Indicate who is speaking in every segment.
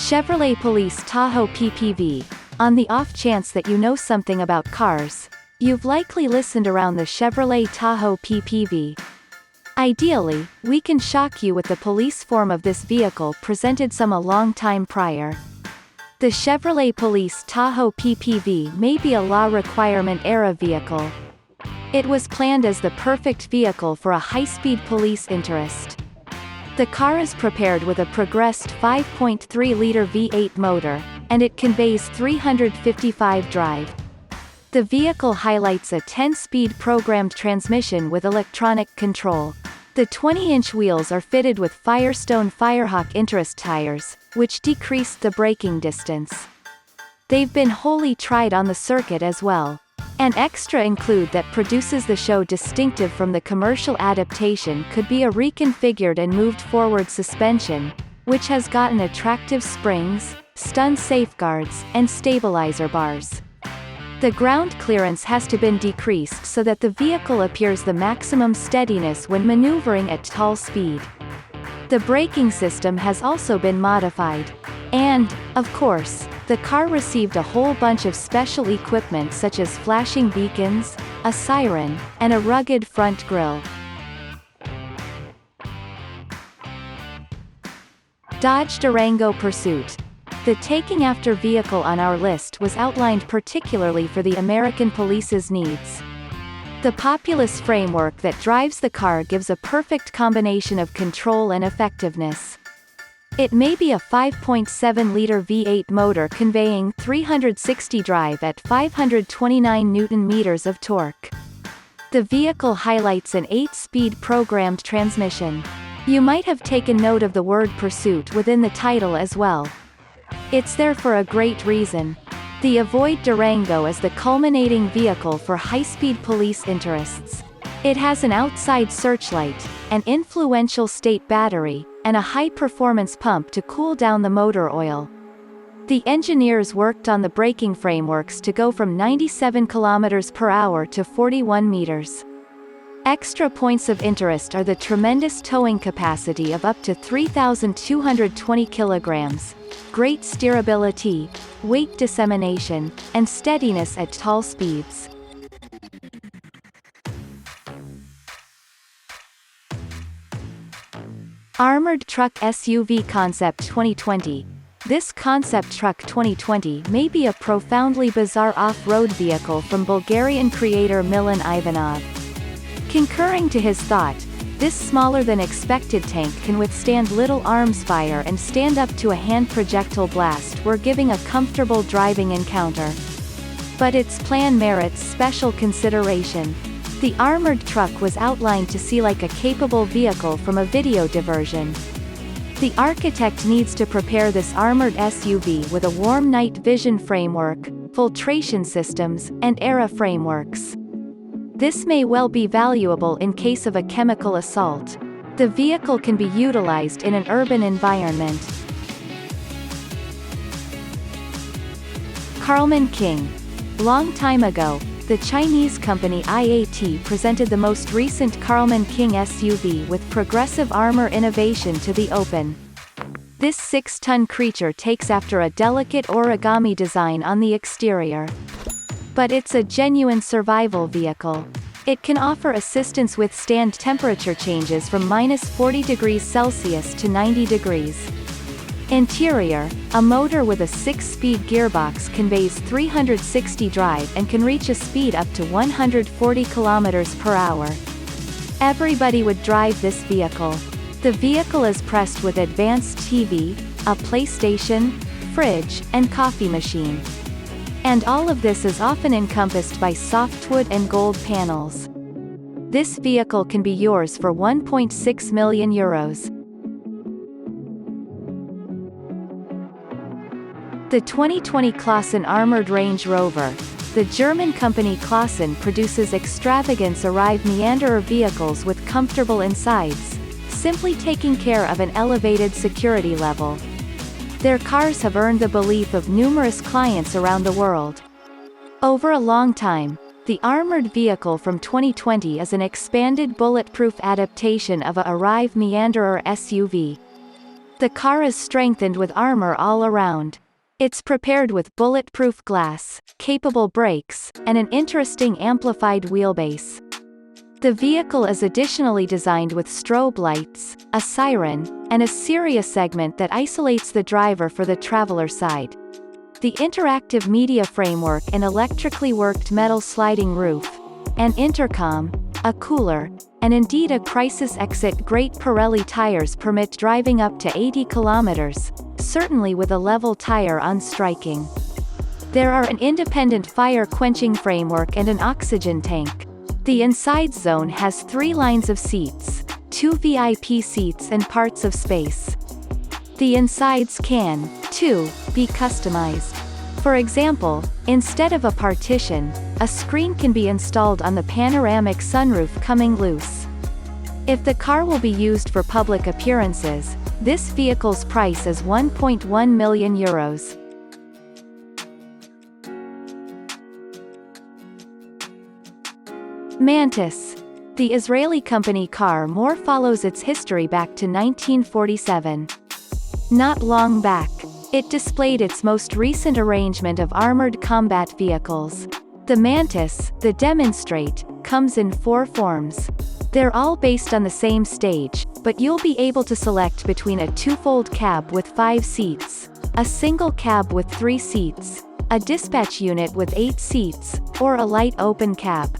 Speaker 1: Chevrolet Police Tahoe PPV. On the off chance that you know something about cars, you've likely listened around the Chevrolet Tahoe PPV. Ideally, we can shock you with the police form of this vehicle presented a long time prior. The Chevrolet Police Tahoe PPV may be a law requirement era vehicle. It was planned as the perfect vehicle for a high-speed police interest. The car is prepared with a progressed 5.3-liter V8 motor, and it conveys 355 drive. The vehicle highlights a 10-speed programmed transmission with electronic control. The 20-inch wheels are fitted with Firestone Firehawk interest tires, which decreased the braking distance. They've been wholly tried on the circuit as well. An extra include that produces the show distinctive from the commercial adaptation could be a reconfigured and moved forward suspension, which has gotten attractive springs, stun safeguards, and stabilizer bars. The ground clearance has to been decreased so that the vehicle appears the maximum steadiness when maneuvering at tall speed. The braking system has also been modified. And, of course, the car received a whole bunch of special equipment such as flashing beacons, a siren, and a rugged front grille. Dodge Durango Pursuit. The taking after vehicle on our list was outlined particularly for the American police's needs. The populous framework that drives the car gives a perfect combination of control and effectiveness. It may be a 5.7-liter V8 motor conveying 360 drive at 529 Nm of torque. The vehicle highlights an 8-speed programmed transmission. You might have taken note of the word pursuit within the title as well. It's there for a great reason. The Avoid Durango is the culminating vehicle for high-speed police interests. It has an outside searchlight, an influential state battery, and a high-performance pump to cool down the motor oil. The engineers worked on the braking frameworks to go from 97 km/h to 41 meters. Extra points of interest are the tremendous towing capacity of up to 3,220 kilograms, great steerability, weight dissemination, and steadiness at tall speeds. Armored Truck SUV Concept 2020. This concept truck 2020 may be a profoundly bizarre off-road vehicle from Bulgarian creator Milan Ivanov. Concurring to his thought, this smaller-than-expected tank can withstand little arms fire and stand up to a hand projectile blast where giving a comfortable driving encounter. But its plan merits special consideration. The armored truck was outlined to see like a capable vehicle from a video diversion. The architect needs to prepare this armored SUV with a warm night vision framework, filtration systems, and ERA frameworks. This may well be valuable in case of a chemical assault. The vehicle can be utilized in an urban environment. Karlmann King. Long time ago, the Chinese company IAT presented the most recent Karlmann King SUV with progressive armor innovation to the open. This 6-ton creature takes after a delicate origami design on the exterior. But it's a genuine survival vehicle. It can offer assistance withstand temperature changes from -40 degrees Celsius to 90 degrees. Interior, a motor with a 6-speed gearbox conveys 360 drive and can reach a speed up to 140 km/h. Everybody would drive this vehicle. The vehicle is pressed with advanced TV, a PlayStation, fridge, and coffee machine. And all of this is often encompassed by softwood and gold panels. This vehicle can be yours for €1.6 million. The 2020 Klassen Armored Range Rover. The German company Klassen produces extravagance arrive Meanderer vehicles with comfortable insides, simply taking care of an elevated security level. Their cars have earned the belief of numerous clients around the world. Over a long time, the armored vehicle from 2020 is an expanded bulletproof adaptation of a Arrive Meanderer SUV. The car is strengthened with armor all around. It's prepared with bulletproof glass, capable brakes, and an interesting amplified wheelbase. The vehicle is additionally designed with strobe lights, a siren, and a Sirius segment that isolates the driver for the traveler side. The interactive media framework and electrically worked metal sliding roof, an intercom, a cooler, and indeed a crisis exit Great Pirelli tires permit driving up to 80 kilometers, certainly with a level tire on striking. There are an independent fire-quenching framework and an oxygen tank. The inside zone has 3 lines of seats, 2 VIP seats and parts of space. The insides can, too, be customized. For example, instead of a partition, a screen can be installed on the panoramic sunroof coming loose. If the car will be used for public appearances, this vehicle's price is €1.1 million. Mantis. The Israeli company Karlmann follows its history back to 1947. Not long back, it displayed its most recent arrangement of armored combat vehicles. The Mantis, the Demonstrate, comes in 4 forms. They're all based on the same stage, but you'll be able to select between a 2-fold cab with 5 seats, a single cab with 3 seats, a dispatch unit with 8 seats, or a light open cab.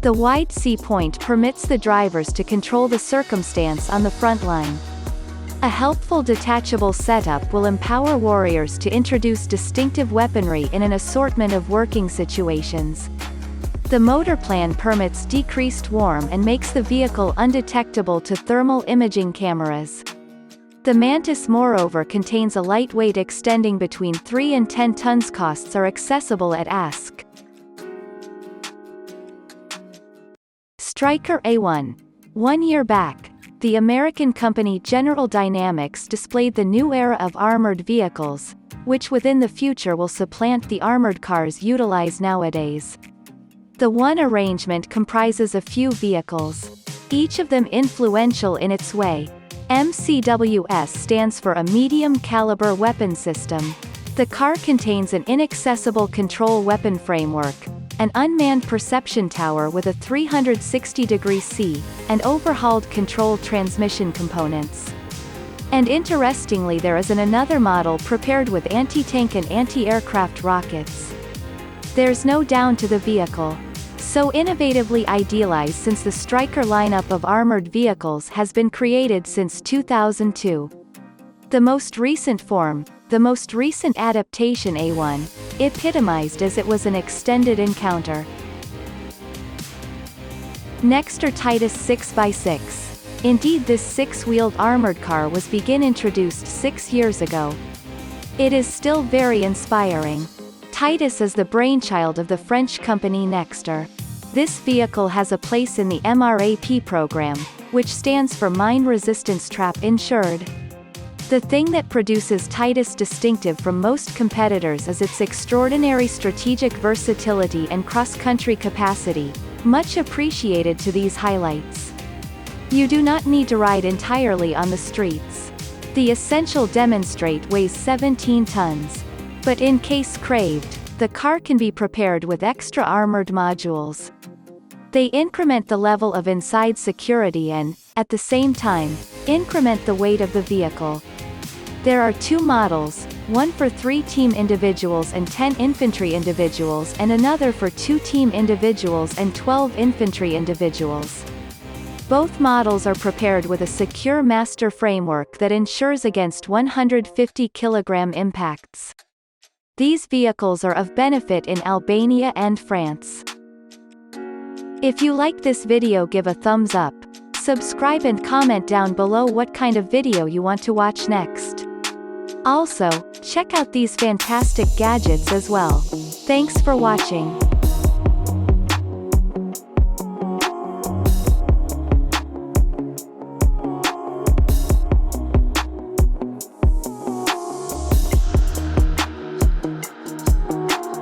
Speaker 1: The wide C-point permits the drivers to control the circumstance on the front line. A helpful detachable setup will empower warriors to introduce distinctive weaponry in an assortment of working situations. The motor plan permits decreased warm and makes the vehicle undetectable to thermal imaging cameras. The Mantis moreover contains a lightweight extending between 3 and 10 tons. Costs are accessible at Ask. Stryker A1. 1 year back, the American company General Dynamics displayed the new era of armored vehicles, which within the future will supplant the armored cars utilized nowadays. The one arrangement comprises a few vehicles, each of them influential in its way. MCWS stands for a medium-caliber weapon system. The car contains an inaccessible control weapon framework, an unmanned perception tower with a 360-degree C, and overhauled control transmission components. And interestingly, there is another model prepared with anti-tank and anti-aircraft rockets. There's no down to the vehicle. So innovatively idealized, since the Stryker lineup of armored vehicles has been created since 2002. The most recent form, the most recent adaptation A1, epitomized as it was an extended encounter. Next are TITUS 6x6. Indeed, this 6-wheeled armored car was introduced 6 years ago. It is still very inspiring. TITUS is the brainchild of the French company Nexter. This vehicle has a place in the MRAP program, which stands for Mine Resistance Trap Insured. The thing that produces TITUS distinctive from most competitors is its extraordinary strategic versatility and cross-country capacity, much appreciated to these highlights. You do not need to ride entirely on the streets. The essential Demonstrate weighs 17 tons. But in case craved, the car can be prepared with extra armored modules. They increment the level of inside security and, at the same time, increment the weight of the vehicle. There are 2 models, one for 3 team individuals and 10 infantry individuals, and another for 2 team individuals and 12 infantry individuals. Both models are prepared with a secure master framework that ensures against 150 kg impacts. These vehicles are of benefit in Albania and France. If you liked this video, give a thumbs up, subscribe and comment down below what kind of video you want to watch next. Also, check out these fantastic gadgets as well. Thanks for watching.